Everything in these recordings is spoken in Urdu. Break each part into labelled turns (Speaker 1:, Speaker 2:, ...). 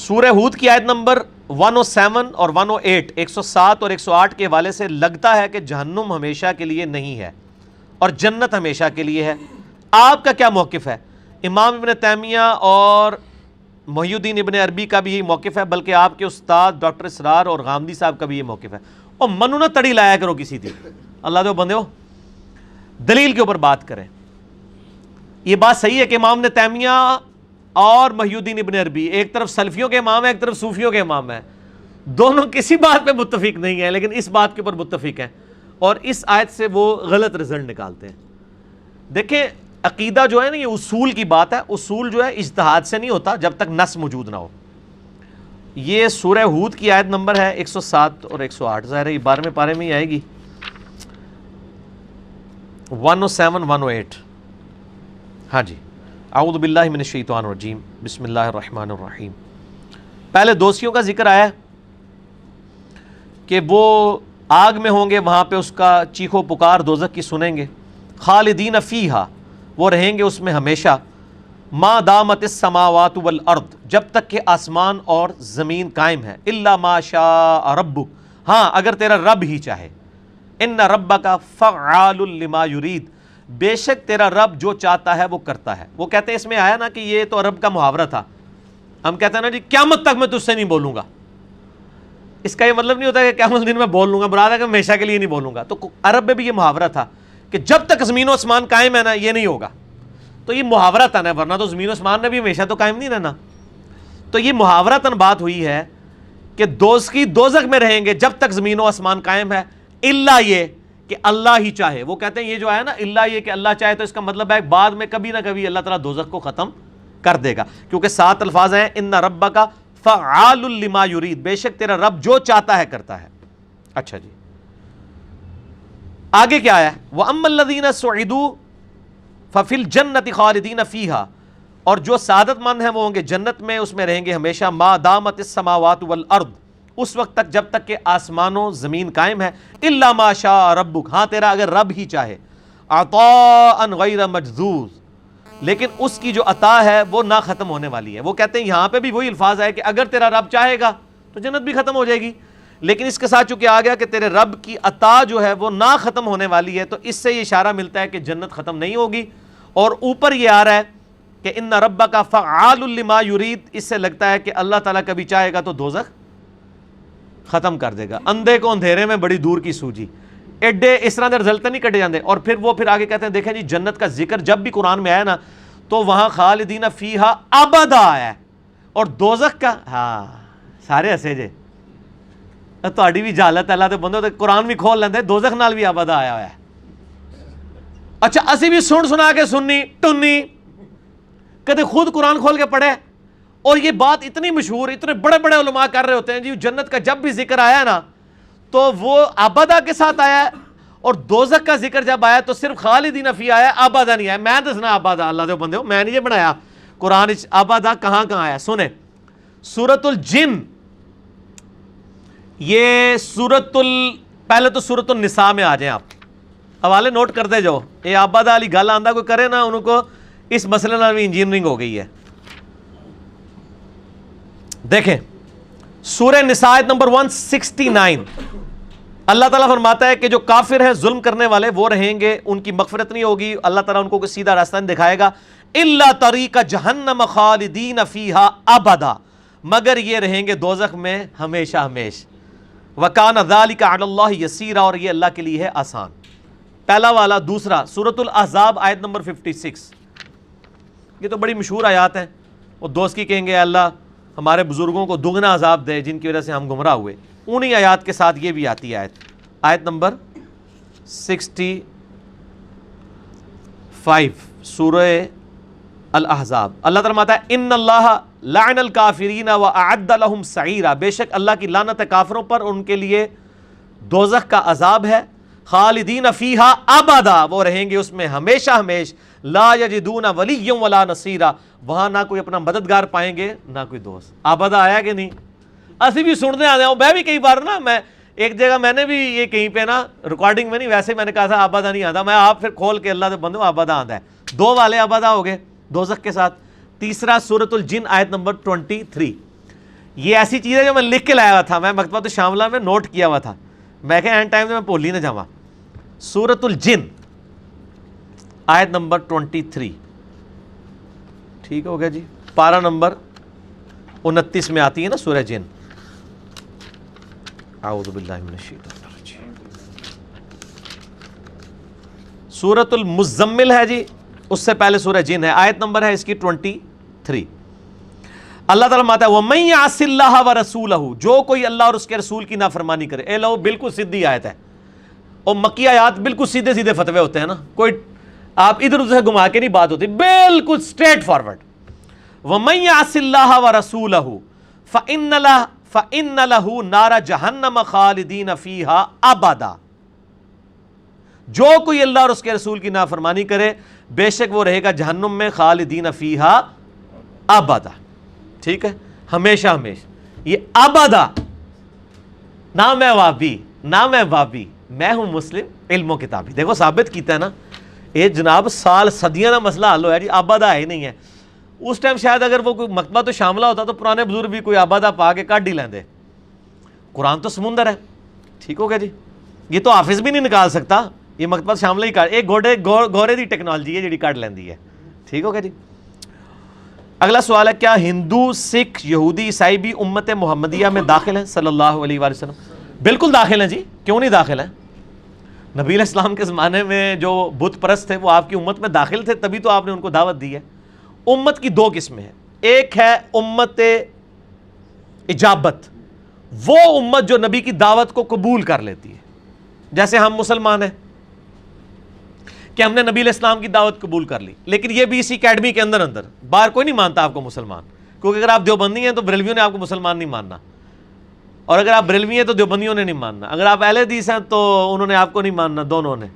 Speaker 1: سورہ ہود کی آیت نمبر 107 اور 108 107 اور 108 کے حوالے سے لگتا ہے کہ جہنم ہمیشہ کے لیے نہیں ہے اور جنت ہمیشہ کے لیے ہے. آپ کا کیا موقف ہے؟ امام ابن تیمیہ اور محی الدین ابن عربی کا بھی یہی موقف ہے، بلکہ آپ کے استاد ڈاکٹر اسرار اور غامدی صاحب کا بھی یہ موقف ہے. اور منو نہ تڑی لایا کرو کسی دی، اللہ دے بندے ہو، دلیل کے اوپر بات کریں. یہ بات صحیح ہے کہ امام ابن تیمیہ اور محی الدین ابن عربی ایک طرف سلفیوں کے امام ہیں، ایک طرف صوفیوں کے امام ہیں، دونوں کسی بات پہ متفق نہیں ہیں، لیکن اس بات کے اوپر متفق ہیں اور اس آیت سے وہ غلط رزلٹ نکالتے ہیں. دیکھیں عقیدہ جو ہے نا، یہ اصول کی بات ہے. اصول جو ہے اجتہاد سے نہیں ہوتا جب تک نص موجود نہ ہو. یہ سورہ ہود کی آیت نمبر ہے 107 اور 108، ظاہر ہے یہ 12ویں پارے میں ہی آئے گی. 107 108. ہاں جی، اعوذ باللہ من الشیطان الرجیم، بسم اللہ الرحمن الرحیم. پہلے دوزخیوں کا ذکر آیا ہے کہ وہ آگ میں ہوں گے، وہاں پہ اس کا چیخ و پکار دوزخ کی سنیں گے. خالدین فیہا، وہ رہیں گے اس میں ہمیشہ. ما دامت السماوات والارض، جب تک کہ آسمان اور زمین قائم ہے. الا ما شاء ربک، ہاں اگر تیرا رب ہی چاہے. ان ربک فعال لما یرید، بے شک تیرا رب جو چاہتا ہے وہ کرتا ہے. وہ کہتے ہیں اس میں آیا نا کہ یہ تو عرب کا محاورہ تھا. ہم کہتے ہیں نا جی قیامت تک میں تجھ سے نہیں بولوں گا. اس کا یہ مطلب نہیں ہوتا کہ قیامت دن میں بول لوں گا، مراد ہے کہ ہمیشہ کے لیے نہیں بولوں گا. تو عرب میں بھی یہ محاورہ تھا کہ جب تک زمین و آسمان قائم ہے نا یہ نہیں ہوگا. تو یہ محاورتاً ہے، ورنہ تو زمین و آسمان نے بھی ہمیشہ تو قائم نہیں رہنا. تو یہ محاورتاً بات ہوئی ہے کہ دوزخی دوزخ میں رہیں گے جب تک زمین و آسمان قائم ہے، الا یہ کہ اللہ ہی چاہے. وہ کہتے ہیں یہ جو ہے نا الا یہ کہ اللہ چاہے، تو اس کا مطلب ہے بعد میں کبھی نہ کبھی اللہ تعالیٰ دوزخ کو ختم کر دے گا، کیونکہ 7 الفاظ ہیں ان ربک فعال لما یرید، بے شک تیرا رب جو چاہتا ہے کرتا ہے. اچھا جی، آگے کیا ہے؟ وَأَمَّا الَّذِينَ سُعِدُوا فَفِي الْجَنَّةِ خَالِدِينَ فِيهَا، اور جو سعادت مند ہیں وہ ہوں گے جنت میں، اس میں رہیں گے ہمیشہ. ما دامت السماوات والارض، اس وقت تک جب تک کہ آسمان و زمین قائم ہے. الا ما شاء ربک، ہاں تیرا اگر رب ہی چاہے. عطاء غیر مجذوذ، لیکن اس کی جو عطا ہے وہ نہ ختم ہونے والی ہے. وہ کہتے ہیں یہاں پہ بھی وہی الفاظ ہے کہ اگر تیرا رب چاہے گا تو جنت بھی ختم ہو جائے گی، لیکن اس کے ساتھ چونکہ آ گیا کہ تیرے رب کی عطا جو ہے وہ نہ ختم ہونے والی ہے، تو اس سے یہ اشارہ ملتا ہے کہ جنت ختم نہیں ہوگی. اور اوپر یہ آ رہا ہے کہ ان ربک فعال لما یرید، اس سے لگتا ہے کہ اللہ تعالیٰ کبھی چاہے گا تو دوزخ ختم کر دے گا. اندھے کو اندھیرے میں بڑی دور کی سوجی، ایڈے اس طرح دے رزلٹ نہیں کٹے جاندے. اور پھر وہ آگے کہتے ہیں دیکھیں جی جنت کا ذکر جب بھی قرآن میں آیا نا تو وہاں خالدین فیہا ابدا آیا ہے، اور دوزخ کا ہاں سارے ہسے جے تہاڈی بھی جہالت ہے، اللہ دے بندو قرآن بھی کھول لیندے، دوزخ نال بھی ابدا آیا ہوا ہے. اچھا اسی بھی سن سنا کے سننی ٹنی، کدے خود قرآن کھول کے پڑھے. اور یہ بات اتنی مشہور، اتنے بڑے بڑے علماء کر رہے ہوتے ہیں جی جنت کا جب بھی ذکر آیا نا تو وہ ابدا کے ساتھ آیا ہے، اور دوزخ کا ذکر جب آیا تو صرف خالدین فیہا آیا، ابدا نہیں آیا. میں دسنا ابدا، اللہ دے بندے ہو میں نہیں یہ بنایا قرآن ابدا کہاں کہاں آیا. سنیں سورۃ الجن، یہ پہلے تو سورۃ النساء میں آ جائیں آپ، حوالے نوٹ کرتے جاؤ. یہ ابدا والی گل آندا کوئی کرے نا انہوں کو اس مسئلے نال بھی انجینئرنگ ہو گئی ہے. دیکھیں سورہ نساء آیت نمبر 169، اللہ تعالیٰ فرماتا ہے کہ جو کافر ہیں ظلم کرنے والے وہ رہیں گے، ان کی مغفرت نہیں ہوگی، اللہ تعالیٰ ان کو کوئی سیدھا راستہ نہیں دکھائے گا. الا طریق جہنم خالدین فیہا ابدا، مگر یہ رہیں گے دوزخ میں ہمیشہ ہمیش. وکان ذلک علی اللہ یسیرا، اور یہ اللہ کے لیے ہے آسان. پہلا والا. دوسرا سورۃ الاحزاب آیت نمبر 56، یہ تو بڑی مشہور آیات ہیں. وہ دوست کی کہیں گے اللہ ہمارے بزرگوں کو دگنا عذاب دے جن کی وجہ سے ہم گمراہ ہوئے. انہی آیات کے ساتھ یہ بھی آتی ہے آیت نمبر 65 سورہ الاحزاب. اللہ تعالیٰ فرماتا ہے ان اللہ لعن الکافرین واعد لهم سعیرا، بے شک اللہ کی لعنت ہے کافروں پر، ان کے لیے دوزخ کا عذاب ہے. خالدین فیہا ابدا، وہ رہیں گے اس میں ہمیشہ ہمیش. لا یجدون ولیا ولا نصیرا، وہاں نہ کوئی اپنا مددگار پائیں گے نہ کوئی دوست. ابدا آیا کہ نہیں؟ اسی بھی سننے آ جاؤں. میں بھی کئی بار نا، میں ایک جگہ میں نے بھی یہ کہیں پہ نا ریکارڈنگ میں نہیں، ویسے میں نے کہا تھا ابدا نہیں آتا، میں آپ پھر کھول کے اللہ دے بندو ابدا آتا ہے. 2 والے ابدا ہو گئے دوزخ کے ساتھ. تیسرا سورۃ الجن آیت نمبر 23، یہ ایسی چیز ہے جو میں لکھ کے لایا ہوا تھا، میں مکتبۃ الشاملہ میں نوٹ کیا ہوا تھا، میں کہ اینڈ ٹائم میں بھول ہی نہ جاواں۔ سورۃ الجن آیت نمبر 23، ٹھیک ہو گیا جی، پارہ نمبر 29 میں آتی ہے نا سورہ جن۔ اعوذ باللہ من الشیطان الرجیم۔ سورۃ المزمل ہے جی، اس سے پہلے سورہ جن ہے، آیت نمبر ہے اس کی 23۔ اللہ تعالیٰ ماتا ہے وَمَن يَعْصِ اللَّهَ وَرَسُولَهُ، جو کوئی اللہ اور اس کے رسول کی نافرمانی کرے۔ اے لو بالکل سیدھی آیت ہے، اور مکی آیات بالکل سیدھے سیدھے فتوے ہوتے ہیں نا، کوئی آپ ادھر ادھر سے گھما کے نہیں بات ہوتی، بالکل اسٹریٹ فارورڈ۔ وَمَن يَعْصِ اللَّهَ وَرَسُولَهُ فَإِنَّ لَهُ نَارَ جَهَنَّمَ خَالِدِينَ فِيهَا أَبَدًا، جو کوئی اللہ اور اس کے رسول کی نافرمانی کرے بے شک وہ رہے گا جہنم میں خالدین فیہا ابدا، ٹھیک ہے، ہمیشہ ہمیشہ۔ یہ ابدا، نہ میں وابی نہ میں بابی، میں ہوں مسلم علم و کتابی۔ دیکھو ثابت کیتا ہے نا، یہ جناب سال صدیاں کا مسئلہ حل ہوا جی، ابدا ہے نہیں ہے۔ اس ٹائم شاید اگر وہ کوئی مکتبہ تو شاملہ ہوتا تو پرانے بزرگ بھی کوئی ابدا پا کے کٹ ہی لیندے۔ قرآن تو سمندر ہے، ٹھیک ہو گیا جی، یہ تو حافظ بھی نہیں نکال سکتا، یہ مکتبہ شاملہ ہی ایک گھوڑے دی ٹیکنالوجی ہے جڑی کٹ لیندی ہے، ٹھیک ہو گیا جی۔ اگلا سوال ہے کیا ہندو، سکھ، یہودی، عیسائی بھی امت محمدیہ میں داخل ہیں صلی اللہ علیہ وآلہ وسلم؟ بالکل داخل ہیں جی، کیوں نہیں داخل ہیں؟ نبی علیہ السلام کے زمانے میں جو بت پرست تھے وہ آپ کی امت میں داخل تھے، تبھی تو آپ نے ان کو دعوت دی ہے۔ امت کی دو قسمیں ہیں، ایک ہے امت اجابت، وہ امت جو نبی کی دعوت کو قبول کر لیتی ہے، جیسے ہم مسلمان ہیں کہ ہم نے نبی علیہ السلام کی دعوت قبول کر لی، لیکن یہ بھی اسی اکیڈمی کے اندر باہر کوئی نہیں مانتا آپ کو مسلمان، کیونکہ اگر آپ دیوبندی ہیں تو بریلویوں نے آپ کو مسلمان نہیں ماننا، اور اگر آپ بریلوی ہیں تو دیوبندیوں نے نہیں ماننا، اگر آپ اہل حدیث ہیں تو انہوں نے آپ کو نہیں ماننا، دونوں نے،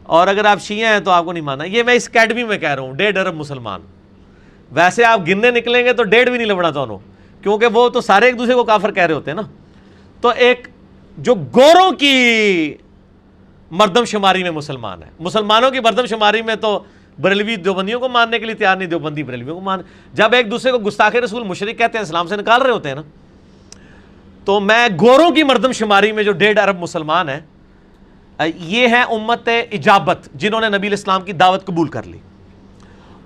Speaker 1: اور اگر آپ شیعہ ہیں تو آپ کو نہیں ماننا۔ یہ میں اس اکیڈمی میں کہہ رہا ہوں 1.5 ارب مسلمان، ویسے آپ گننے نکلیں گے تو 1.5 بھی نہیں لبنا دونوں، کیونکہ وہ تو سارے ایک دوسرے کو کافر کہہ رہے ہوتے ہیں نا۔ تو ایک جو گوروں کی مردم شماری میں مسلمان ہے، مسلمانوں کی مردم شماری میں تو بریلوی دیوبندیوں کو ماننے کے لیے تیار نہیں، دیوبندی بریلویوں کو مان، جب ایک دوسرے کو گستاخ رسول مشرک کہتے ہیں، اسلام سے نکال رہے ہوتے ہیں نا۔ تو میں گوروں کی مردم شماری میں جو 1.5 ارب مسلمان ہیں، یہ ہیں امت اجابت جنہوں نے نبی علیہ السلام کی دعوت قبول کر لی،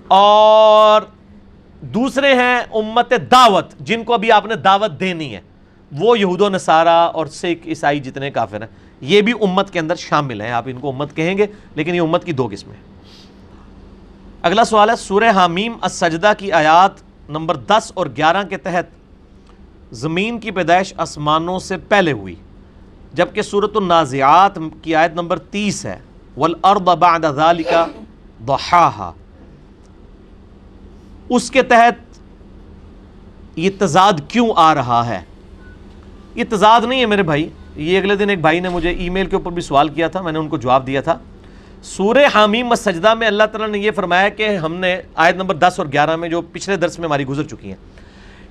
Speaker 1: اور دوسرے ہیں امت دعوت جن کو ابھی آپ نے دعوت دینی ہے، وہ یہود و نصارہ اور سکھ، عیسائی جتنے کافر ہیں، یہ بھی امت کے اندر شامل ہیں، آپ ان کو امت کہیں گے، لیکن یہ امت کی دو قسمیں ہیں۔ اگلا سوال ہے سورہ حامیم السجدہ کی آیات نمبر 10 اور 11 کے تحت زمین کی پیدائش آسمانوں سے پہلے ہوئی، جبکہ سورۃ النازعات کی آیت نمبر 30 ہے وَالْأَرْضَ بَعْدَ ذَلِكَ ضَحَاهَا، اس کے تحت یہ تضاد کیوں آ رہا ہے؟ یہ تضاد نہیں ہے میرے بھائی، یہ اگلے دن ایک بھائی نے مجھے ای میل کے اوپر بھی سوال کیا تھا، میں نے ان کو جواب دیا تھا۔ سورہ حامیم السجدہ میں اللہ تعالیٰ نے یہ فرمایا کہ ہم نے آیت نمبر 10 اور 11 میں جو پچھلے درس میں ہماری گزر چکی ہیں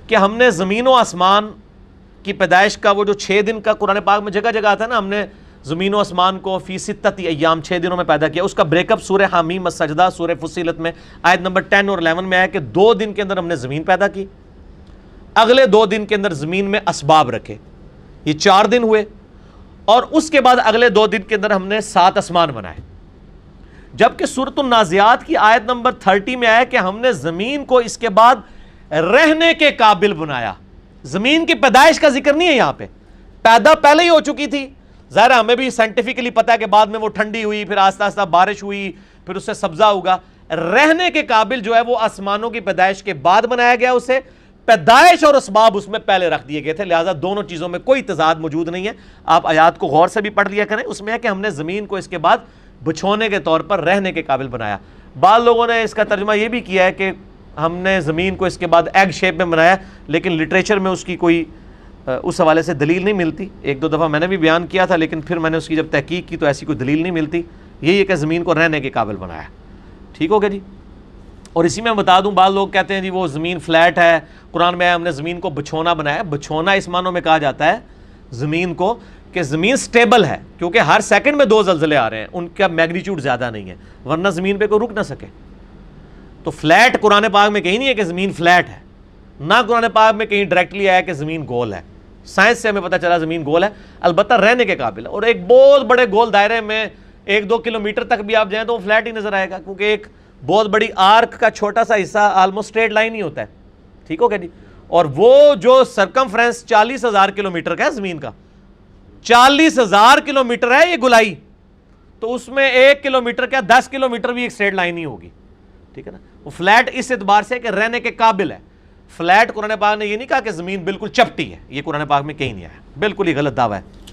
Speaker 1: کہ ہم نے زمین و آسمان کی پیدائش کا وہ جو 6 دن کا قرآن پاک میں جگہ جگہ آتا ہے نا، ہم نے زمین و آسمان کو فی 6 ایام 6 دنوں میں پیدا کیا، اس کا بریک اپ سورہ حامیم السجدہ سورہ فصیلت میں آیت نمبر 10 اور 11 میں آیا کہ 2 دن کے اندر ہم نے زمین پیدا کی، اگلے 2 دن کے اندر زمین میں اسباب رکھے، یہ 4 دن ہوئے، اور اس کے بعد اگلے 2 دن کے اندر ہم نے 7 آسمان بنائے۔ جبکہ سورۃ النازعات کی آیت نمبر 30 میں آیا کہ ہم نے زمین کو اس کے بعد رہنے کے قابل بنایا۔ زمین کی پیدائش کا ذکر نہیں ہے یہاں پہ، پیدا پہلے ہی ہو چکی تھی، ظاہر ہمیں بھی سائنٹیفکلی پتا ہے کہ بعد میں وہ ٹھنڈی ہوئی، پھر آہستہ آہستہ بارش ہوئی، پھر اس سے سبزہ ہوگا۔ رہنے کے قابل جو ہے وہ آسمانوں کی پیدائش کے بعد بنایا گیا، اسے پیدائش اور اسباب اس میں پہلے رکھ دیے گئے تھے، لہٰذا دونوں چیزوں میں کوئی تضاد موجود نہیں ہے۔ آپ آیات کو غور سے بھی پڑھ لیا کریں، اس میں ہے کہ ہم نے زمین کو اس کے بعد بچھونے کے طور پر رہنے کے قابل بنایا۔ بعض لوگوں نے اس کا ترجمہ یہ بھی کیا ہے کہ ہم نے زمین کو اس کے بعد ایگ شیپ میں بنایا، لیکن لٹریچر میں اس کی کوئی اس حوالے سے دلیل نہیں ملتی۔ 1-2 دفعہ میں نے بھی بیان کیا تھا، لیکن پھر میں نے اس کی جب تحقیق کی تو ایسی کوئی دلیل نہیں ملتی، یہی ہے کہ زمین کو رہنے کے قابل بنایا، ٹھیک ہو گیا جی۔ اور اسی میں بتا دوں، بعض لوگ کہتے ہیں جی وہ زمین فلیٹ ہے، قرآن میں ہم نے زمین کو بچھونا بنایا۔ بچھونا اس معنوں میں کہا جاتا ہے زمین کو کہ زمین سٹیبل ہے، کیونکہ ہر سیکنڈ میں 2 زلزلے آ رہے ہیں، ان کا میگنیچیوڈ زیادہ نہیں ہے، ورنہ زمین پہ کوئی رک نہ سکے۔ تو فلیٹ قرآن پاک میں کہیں نہیں ہے کہ زمین فلیٹ ہے، نہ قرآن پاک میں کہیں ڈائریکٹلی آیا کہ زمین گول ہے. سائنس سے ہمیں پتہ چلا زمین گول ہے, البتہ رہنے کے قابل ہے. اور ایک بہت بڑے گول دائرے میں 1-2 کلومیٹر تک بھی آپ جائیں تو وہ فلیٹ ہی نظر آئے گا, کیونکہ ایک بہت بڑی آرک کا چھوٹا سا حصہ آلموسٹ اسٹریٹ لائن ہی ہوتا ہے. ٹھیک ہو گیا جی. اور وہ جو سرکمفرنس 40,000 کلومیٹر کا ہے زمین کا, 40,000 کلومیٹر ہے یہ گولائی, تو اس میں 1 کلومیٹر کیا 10 کلومیٹر بھی ایک اسٹریٹ لائن ہی ہوگی. ٹھیک ہے نا. وہ فلیٹ اس اعتبار سے کہ رہنے کے قابل ہے. فلیٹ قرآن پاک نے یہ نہیں کہا کہ زمین بالکل چپٹی ہے, یہ قرآن پاک میں کہیں نہیں آیا, بالکل ہی غلط دعویٰ ہے.